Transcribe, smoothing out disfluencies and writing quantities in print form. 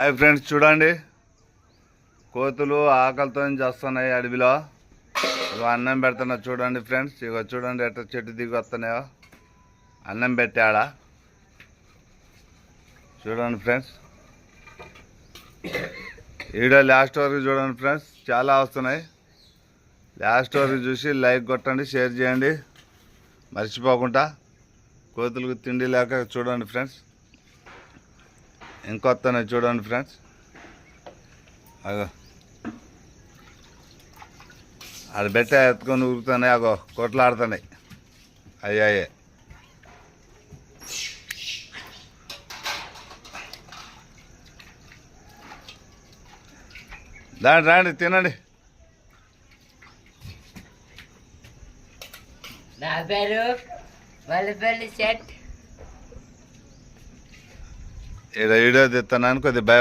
Hi friends, చూడండి కోతులు ఆకలితో చేస్తున్నాయి అడవిలో. ఇగో అన్నం పెడుతున్నా చూడండి ఫ్రెండ్స్. ఇగో చూడండి ఎట్లా చెట్టు దిగి వస్తున్నాయో. అన్నం పెట్టాడా చూడండి ఫ్రెండ్స్. వీడియో లాస్ట్ వరకు చూడండి ఫ్రెండ్స్, చాలా వస్తున్నాయి. లాస్ట్ వరకు చూసి లైక్ కొట్టండి, షేర్ చేయండి మర్చిపోకుండా. కోతులకు తిండి లేక చూడండి ఫ్రెండ్స్. ఇంకొస్తున్నాయి చూడండి ఫ్రెండ్స్. అగో అది పెట్టే ఎత్తుకొని ఉరుకుతున్నాయి. అగో కొట్లాడుతున్నాయి. అయ్యాయే దాండి రండి తినండి. నా పేరు వల్లపల్లి సెట్. వీడియో తీస్తున్నాను, కొద్దిగా